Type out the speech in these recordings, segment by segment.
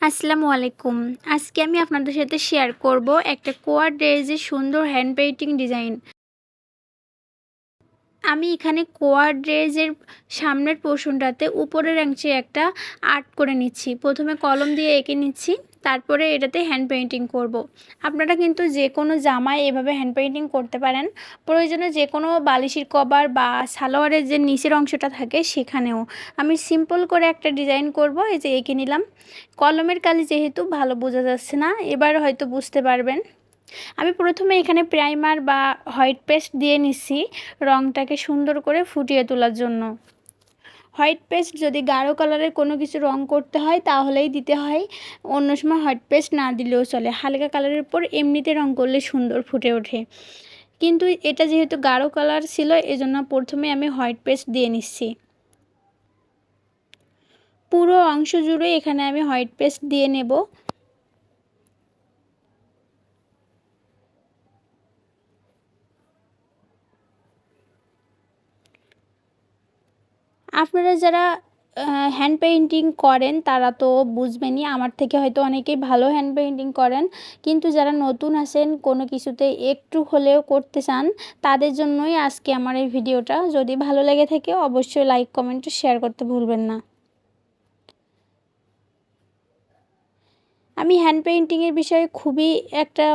আসসালামু আলাইকুম। আজকে আমি আপনাদের সাথে শেয়ার করব একটা কোয়া ড্রেসের সুন্দর হ্যান্ড পেইন্টিং ডিজাইন। আমি এখানে কোয়া ড্রেসের সামনের পোর্শনটাতে উপরের অংশে একটা আর্ট করে নিচ্ছি। প্রথমে কলম দিয়ে এঁকে নিচ্ছি, তারপরে এটাতে হ্যান্ড পেইন্টিং করব। আপনারা কিন্তু যে কোনো জামায় এভাবে হ্যান্ড পেইন্টিং করতে পারেন। প্রয়োজনে যে কোনো বালিশের কভার বা সালোয়ারের যে নিচের অংশটা থাকে সেখানেও। আমি সিম্পল করে একটা ডিজাইন করব, এই যে এঁকে নিলাম। কলমের কালি যেহেতু ভালো বোঝা যাচ্ছে না, এবার হয়তো বুঝতে পারবেন। আমি প্রথমে এখানে প্রাইমার বা হোয়াইট পেস্ট দিয়ে নিচ্ছি রঙটাকে সুন্দর করে ফুটিয়ে তোলার জন্য। হোয়াইট পেস্ট যদি গাঢ় কালারের কোনো কিছু রং করতে হয় তাহলেই দিতে হয়, অন্য সময় হোয়াইট পেস্ট না দিলেও চলে। হালকা কালারের উপর এমনিতে রং করলে সুন্দর ফুটে ওঠে, কিন্তু এটা যেহেতু গাঢ় কালার ছিল এজন্য প্রথমে আমি হোয়াইট পেস্ট দিয়ে নিচ্ছি। পুরো অংশ জুড়ে এখানে আমি হোয়াইট পেস্ট দিয়ে নেব। আপনারা যারা হ্যান্ড পেইন্টিং করেন তারা তো বুঝবেনই, আমার থেকে হয়তো অনেকেই ভালো হ্যান্ড পেইন্টিং করেন, কিন্তু যারা নতুন আছেন কোনো কিছুতে একটু হলেও করতে চান তাদের জন্যই আজকে আমার এই ভিডিওটা। যদি ভালো লেগে থাকে অবশ্যই লাইক কমেন্ট শেয়ার করতে ভুলবেন না। আমি হ্যান্ড পেইন্টিংয়ের বিষয়ে খুবই একটা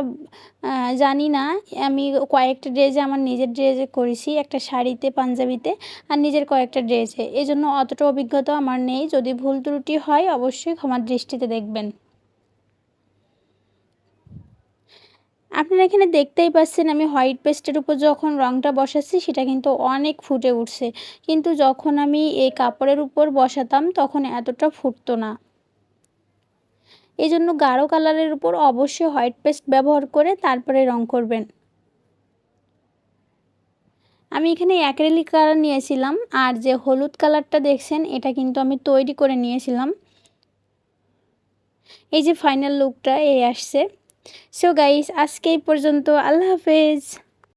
জানি না। আমি কয়েকটা ড্রেসে আমার নিজের ড্রেসে করেছি, একটা শাড়িতে, পাঞ্জাবিতে, আর নিজের কয়েকটা ড্রেসে। এজন্য অতটা অভিজ্ঞতা আমার নেই। যদি ভুল ত্রুটি হয় অবশ্যই ক্ষমার দৃষ্টিতে দেখবেন। আপনারা এখানে দেখতেই পাচ্ছেন আমি হোয়াইট পেস্টের উপর যখন রঙটা বসাচ্ছি সেটা কিন্তু অনেক ফুটে উঠছে, কিন্তু যখন আমি এই কাপড়ের উপর বসাতাম তখন এতটা ফুটতো না। এই জন্য গাঢ় কালারের উপর অবশ্যই হোয়াইট পেস্ট ব্যবহার করে তারপরে রং করবেন। আমি এখানে অ্যাক্রিলিক কালার নিয়েছিলাম, আর যে হলুদ কালারটা দেখছেন এটা কিন্তু আমি তৈরি করে নিয়েছিলাম। এই যে ফাইনাল লুকটা এই আসছে। সো গাইস, আজকে এই পর্যন্ত। আল্লাহ হাফেজ।